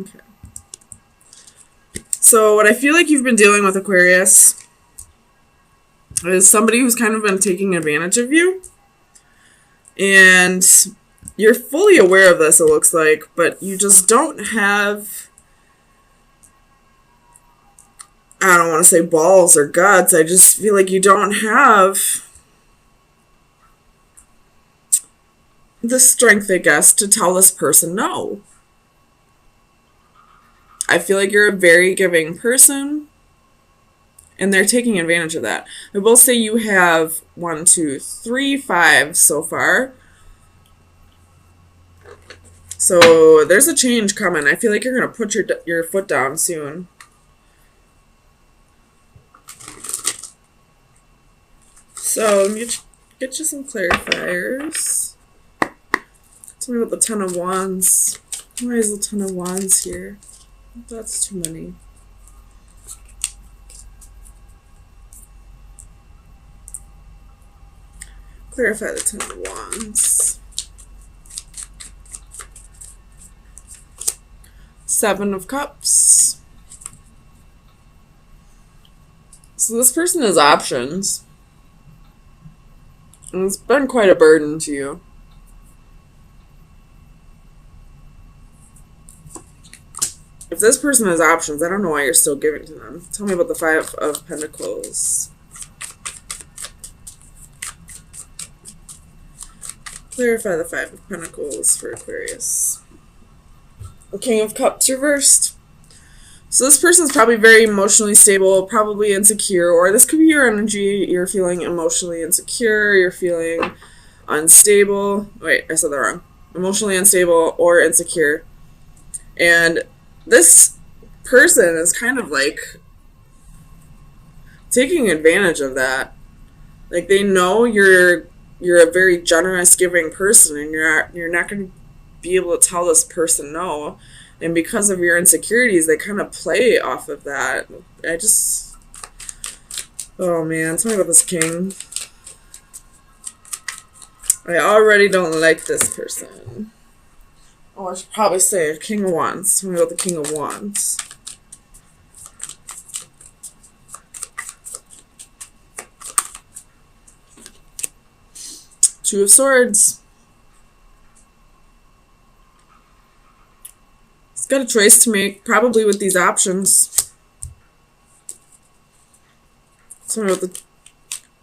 Okay. So what I feel like you've been dealing with, Aquarius, is somebody who's kind of been taking advantage of you. And you're fully aware of this, it looks like, but you just don't have, I don't want to say balls or guts. I just feel like you don't have the strength, I guess, to tell this person no. I feel like you're a very giving person, and they're taking advantage of that. I will say you have 1, 2, 3, 5 so far. So there's a change coming. I feel like you're going to put your foot down soon. So let me get you some clarifiers. Tell me about the Ten of Wands. Why is the Ten of Wands here? That's too many. Clarify the Ten of Wands. Seven of Cups. So this person has options. And it's been quite a burden to you. If this person has options, I don't know why you're still giving to them. Tell me about the Five of Pentacles. Clarify the Five of Pentacles for Aquarius. The King of Cups reversed. So this person's probably very emotionally stable, probably insecure, or this could be your energy. You're feeling emotionally insecure, you're feeling unstable. Wait, I said that wrong. Emotionally unstable or insecure. And this person is kind of like taking advantage of that. Like they know you're a very generous, giving person, and you're not going to be able to tell this person no. And because of your insecurities, they kind of play off of that. Oh man, tell me about this king. I already don't like this person. Oh, I should probably say King of Wands. Tell me about the King of Wands. Two of Swords. He's got a choice to make, probably with these options. Tell me about the...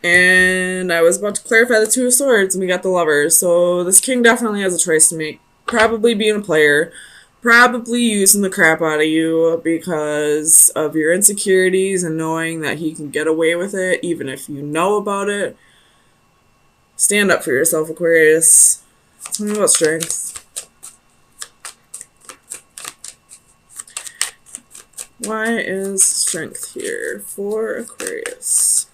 And I was about to clarify the Two of Swords, and we got the Lovers. So this king definitely has a choice to make. Probably being a player. Probably using the crap out of you because of your insecurities and knowing that he can get away with it, even if you know about it. Stand up for yourself, Aquarius. Tell me about strength. Why is strength here for Aquarius?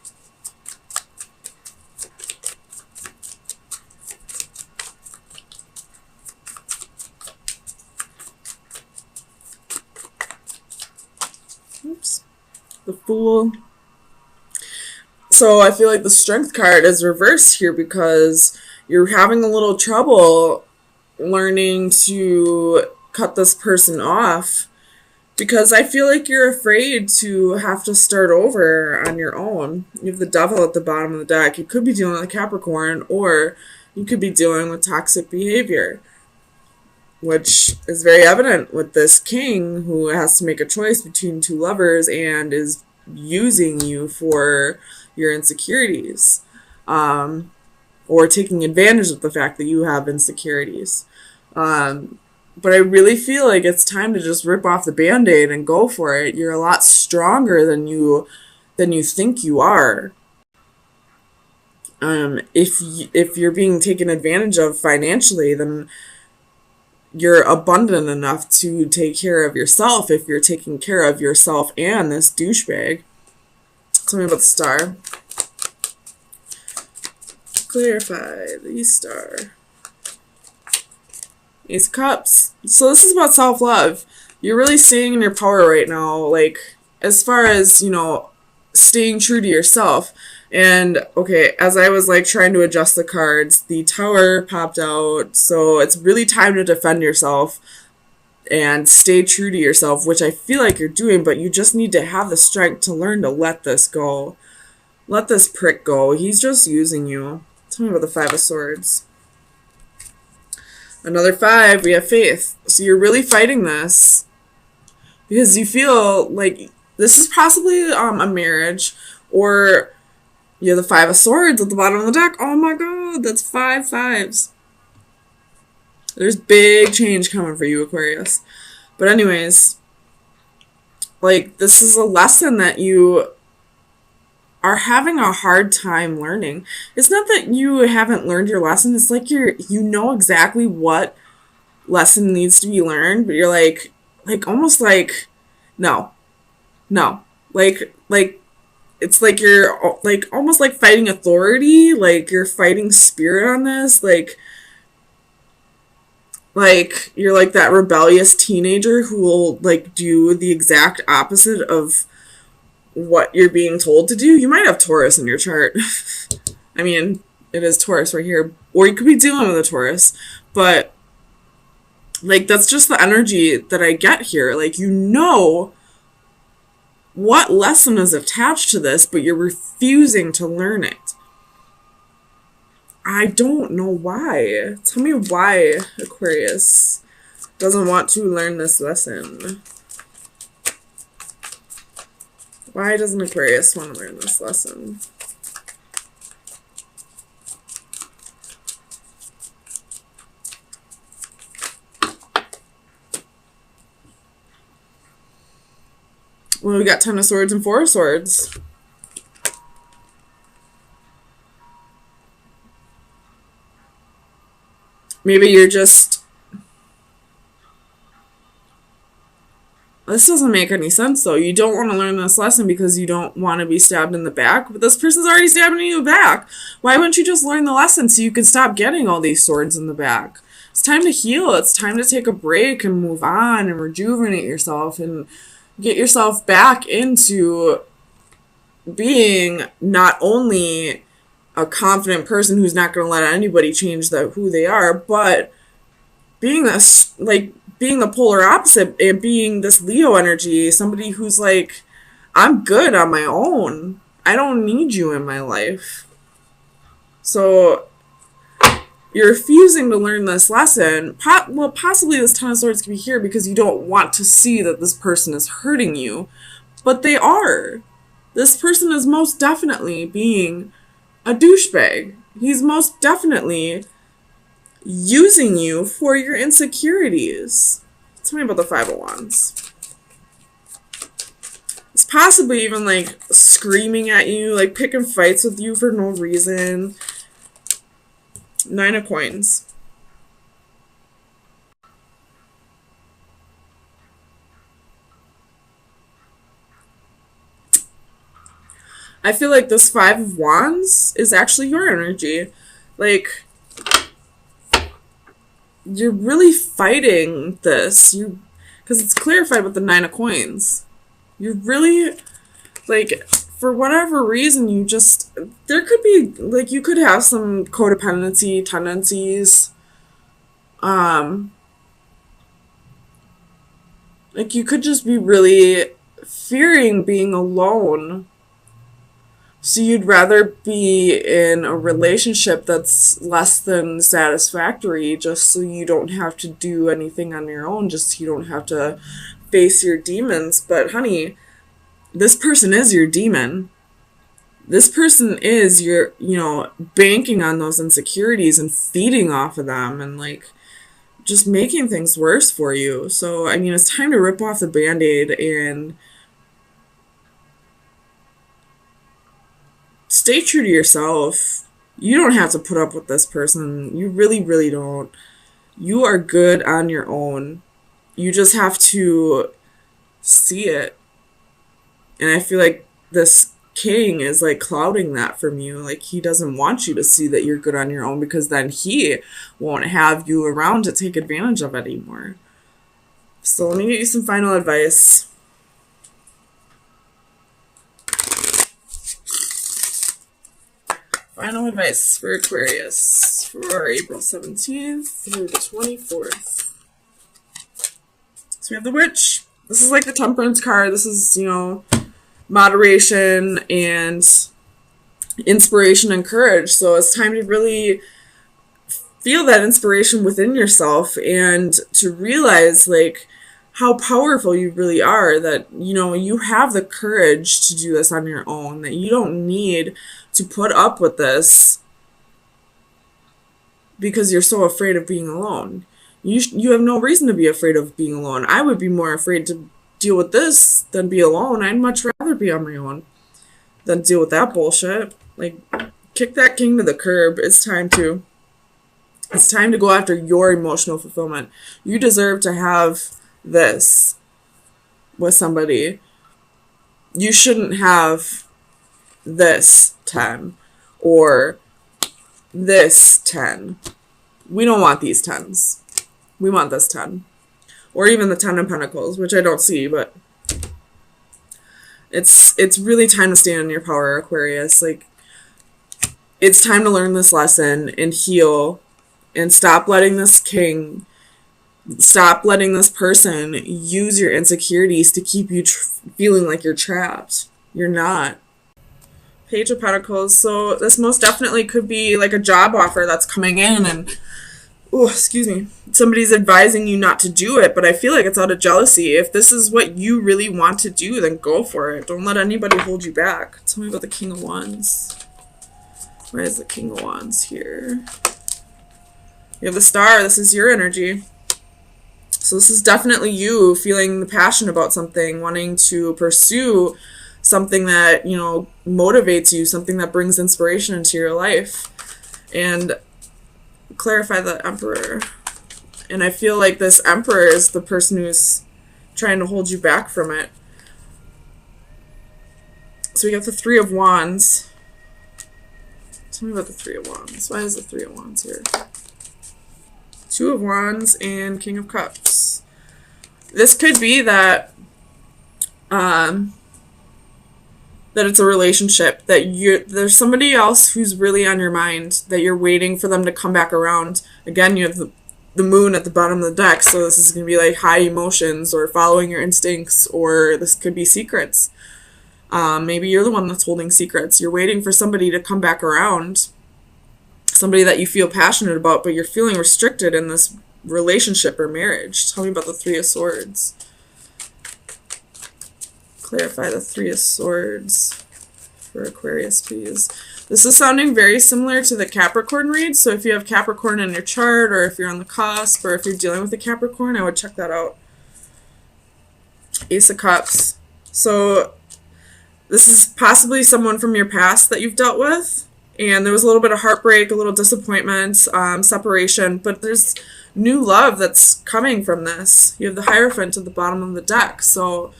Oops. The Fool. So I feel like the Strength card is reversed here because you're having a little trouble learning to cut this person off, because I feel like you're afraid to have to start over on your own. You have the Devil at the bottom of the deck. You could be dealing with a Capricorn, or you could be dealing with toxic behavior, which is very evident with this king who has to make a choice between two lovers and is using you for your insecurities, or taking advantage of the fact that you have insecurities. But I really feel like it's time to just rip off the Band-Aid and go for it. You're a lot stronger than you think you are. If you're being taken advantage of financially, then you're abundant enough to take care of yourself if you're taking care of yourself and this douchebag. Tell me about the Star. Clarify the Star. Ace of Cups. So this is about self-love. You're really staying in your power right now, like, as far as, staying true to yourself. And, okay, as I was, trying to adjust the cards, the Tower popped out, so it's really time to defend yourself. and stay true to yourself, which I feel like you're doing, but you just need to have the strength to learn to let this go. Let this prick go. He's just using you. Tell me about the Five of Swords. Another 5, we have faith. So you're really fighting this because you feel like this is possibly a marriage, or you have the 5 of Swords at the bottom of the deck. Oh my god, that's 5 fives. There's big change coming for you, Aquarius. But anyways, like, this is a lesson that you are having a hard time learning. It's not that you haven't learned your lesson. It's like you know exactly what lesson needs to be learned, but you're like almost like, no, like it's like you're like almost like fighting authority. Like you're fighting spirit on this. Like you're like that rebellious teenager who will like do the exact opposite of what you're being told to do. You might have Taurus in your chart. I mean, it is Taurus right here. Or you could be dealing with a Taurus. But, like, that's just the energy that I get here. Like, you know what lesson is attached to this, but you're refusing to learn it. I don't know why. Tell me why Aquarius doesn't want to learn this lesson. Why doesn't Aquarius want to learn this lesson? Well, we got 10 of Swords and 4 of Swords. Maybe you're just... This doesn't make any sense, though. You don't want to learn this lesson because you don't want to be stabbed in the back, but this person's already stabbing you in the back. Why wouldn't you just learn the lesson so you can stop getting all these swords in the back? It's time to heal. It's time to take a break and move on and rejuvenate yourself and get yourself back into being not only a confident person who's not going to let anybody change who they are, but being this, like, being the polar opposite and being this Leo energy, somebody who's like, I'm good on my own. I don't need you in my life. So you're refusing to learn this lesson. Well, possibly this 10 of Swords can be here because you don't want to see that this person is hurting you, but they are. This person is most definitely being a douchebag. He's most definitely using you for your insecurities. Tell me about the 5 of Wands. It's possibly even like screaming at you, like picking fights with you for no reason. 9 of Coins. I feel like this 5 of Wands is actually your energy. Like, you're really fighting this. Because it's clarified with the 9 of Coins. You're really, like, for whatever reason, there could be, like, you could have some codependency tendencies. Like, you could just be really fearing being alone. So you'd rather be in a relationship that's less than satisfactory just so you don't have to do anything on your own, just so you don't have to face your demons. But honey, this person is your demon. This person is your, banking on those insecurities and feeding off of them and, like, just making things worse for you. So, I mean, it's time to rip off the Band-Aid and stay true to yourself. You don't have to put up with this person. You really, really don't. You are good on your own. You just have to see it. And I feel like this king is like clouding that from you. Like, he doesn't want you to see that you're good on your own because then he won't have you around to take advantage of it anymore. So let me get you some final advice. Final advice for Aquarius for April 17th through the 24th. we have the Witch. This is like the Temperance card. This is, you know, moderation and inspiration and courage. So it's time to really feel that inspiration within yourself and to realize, like, how powerful you really are, that, you know, you have the courage to do this on your own, that you don't need to put up with this because you're so afraid of being alone. You have no reason to be afraid of being alone. I would be more afraid to deal with this than be alone. I'd much rather be on my own than deal with that bullshit. Like, kick that king to the curb. It's time to go after your emotional fulfillment. You deserve to have this with somebody. You shouldn't have this 10 or this 10. We don't want these 10s. We want this 10. Or even the 10 of Pentacles, which I don't see, but it's really time to stand in your power, Aquarius. Like, it's time to learn this lesson and heal and stop letting this king, stop letting this person use your insecurities to keep you feeling like you're trapped. You're not. Page of Pentacles. So this most definitely could be like a job offer that's coming in, and somebody's advising you not to do it, but I feel like it's out of jealousy. If this is what you really want to do, then go for it. Don't let anybody hold you back. Tell me about the King of Wands. Where is the King of Wands here? You have the Star. This is your energy. So this is definitely you feeling the passion about something, wanting to pursue something that, you know, motivates you, something that brings inspiration into your life. And clarify the Emperor. And I feel like this Emperor is the person who's trying to hold you back from it. So we got the Three of Wands. Tell me about the Three of Wands. Why is the Three of Wands here? Two of Wands and King of Cups. This could be that that it's a relationship, that there's somebody else who's really on your mind, that you're waiting for them to come back around. Again, you have the moon at the bottom of the deck, so this is going to be like high emotions or following your instincts, or this could be secrets. Maybe you're the one that's holding secrets. You're waiting for somebody to come back around, somebody that you feel passionate about, but you're feeling restricted in this relationship or marriage. Tell me about the Three of Swords. Clarify the Three of Swords for Aquarius, please. This is sounding very similar to the Capricorn read, so if you have Capricorn in your chart, or if you're on the cusp, or if you're dealing with a Capricorn, I would check that out. Ace of Cups. So this is possibly someone from your past that you've dealt with, and there was a little bit of heartbreak, a little disappointment, separation, but there's new love that's coming from this. You have the Hierophant at the bottom of the deck, so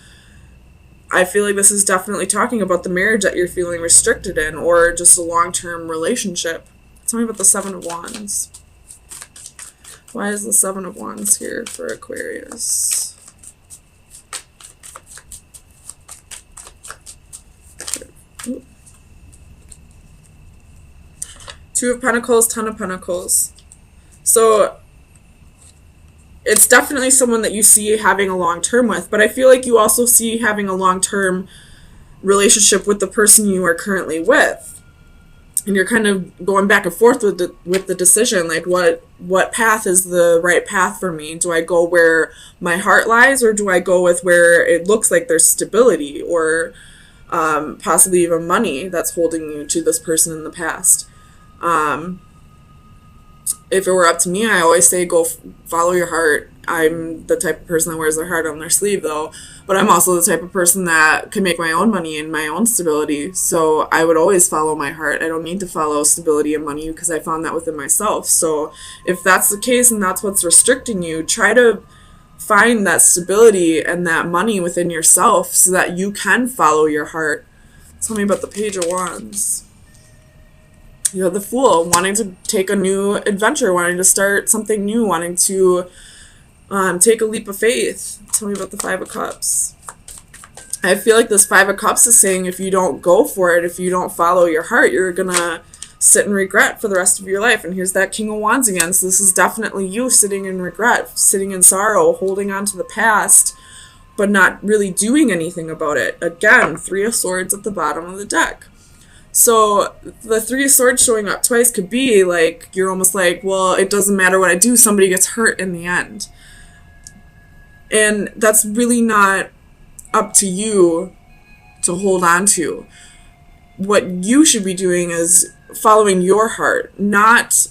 I feel like this is definitely talking about the marriage that you're feeling restricted in, or just a long-term relationship. Tell me about the Seven of Wands. Why is the Seven of Wands here for Aquarius? Two of Pentacles, Ten of Pentacles. So it's definitely someone that you see having a long-term with, but I feel like you also see having a long-term relationship with the person you are currently with. And you're kind of going back and forth with the decision, like what path is the right path for me? Do I go where my heart lies, or do I go with where it looks like there's stability, or possibly even money that's holding you to this person in the past? If it were up to me, I always say go follow your heart. I'm the type of person that wears their heart on their sleeve, though. But I'm also the type of person that can make my own money and my own stability. So I would always follow my heart. I don't need to follow stability and money because I found that within myself. So if that's the case and that's what's restricting you, try to find that stability and that money within yourself so that you can follow your heart. Tell me about the Page of Wands. You have the Fool, wanting to take a new adventure, wanting to start something new, wanting to take a leap of faith. Tell me about the Five of Cups. I feel like this Five of Cups is saying if you don't go for it, if you don't follow your heart, you're going to sit in regret for the rest of your life. And here's that King of Wands again. So this is definitely you sitting in regret, sitting in sorrow, holding on to the past, but not really doing anything about it. Again, Three of Swords at the bottom of the deck. So the Three of Swords showing up twice could be like, you're almost like, well, it doesn't matter what I do, somebody gets hurt in the end. And that's really not up to you to hold on to. What you should be doing is following your heart, not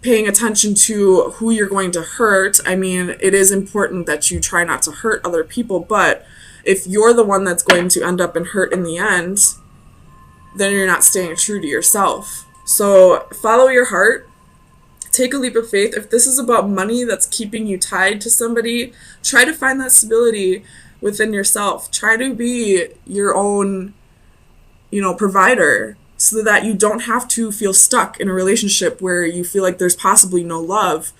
paying attention to who you're going to hurt. I mean, it is important that you try not to hurt other people, but if you're the one that's going to end up in hurt in the end, then you're not staying true to yourself. So follow your heart. Take a leap of faith. If this is about money that's keeping you tied to somebody, try to find that stability within yourself. Try to be your own, provider, so that you don't have to feel stuck in a relationship where you feel like there's possibly no love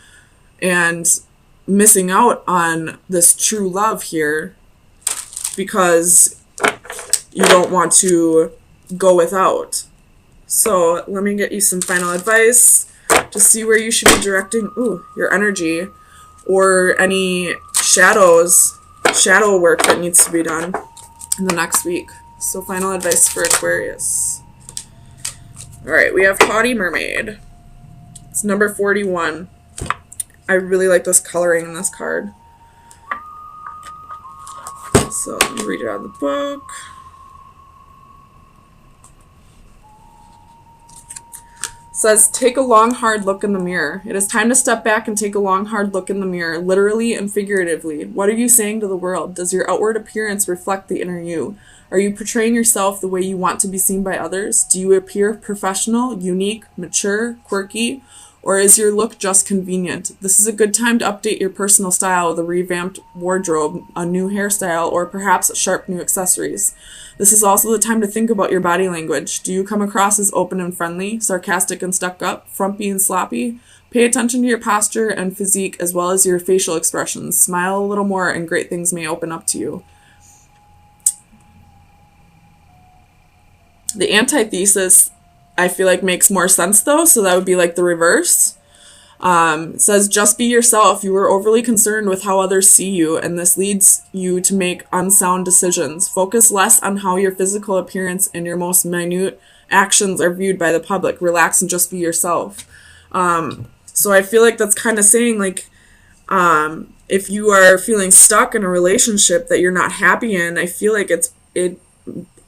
and missing out on this true love here because you don't want to go without. So let me get you some final advice to see where you should be directing your energy, or any shadow work that needs to be done in the next week. So final advice for Aquarius. All right, we have Haughty Mermaid. It's number 41. I really like this coloring in this card. So let me read it out of the book. It says, take a long, hard look in the mirror. It is time to step back and take a long, hard look in the mirror, literally and figuratively. What are you saying to the world? Does your outward appearance reflect the inner you? Are you portraying yourself the way you want to be seen by others? Do you appear professional, unique, mature, quirky? Or is your look just convenient? This is a good time to update your personal style with a revamped wardrobe, a new hairstyle, or perhaps sharp new accessories. This is also the time to think about your body language. Do you come across as open and friendly, sarcastic and stuck up, frumpy and sloppy? Pay attention to your posture and physique as well as your facial expressions. Smile a little more and great things may open up to you. The antithesis, I feel like, makes more sense though, so that would be like the reverse. It says, just be yourself. You are overly concerned with how others see you, and this leads you to make unsound decisions. Focus less on how your physical appearance and your most minute actions are viewed by the public. Relax and just be yourself. So I feel like that's kind of saying, like, if you are feeling stuck in a relationship that you're not happy in, I feel like it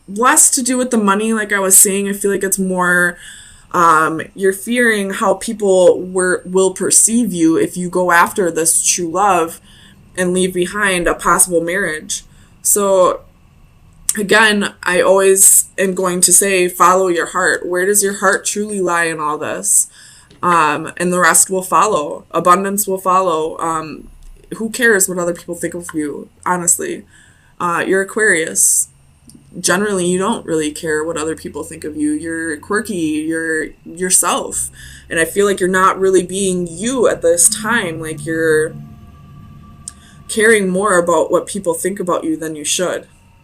less to do with the money, like I was saying. I feel like it's more you're fearing how people will perceive you if you go after this true love and leave behind a possible marriage. So again, I always am going to say, follow your heart. Where does your heart truly lie in all this? And the rest will follow. Abundance will follow. Who cares what other people think of you, honestly? You're Aquarius. Generally, you don't really care what other people think of you. You're quirky, you're yourself. And I feel like you're not really being you at this time. Like, you're caring more about what people think about you than you should.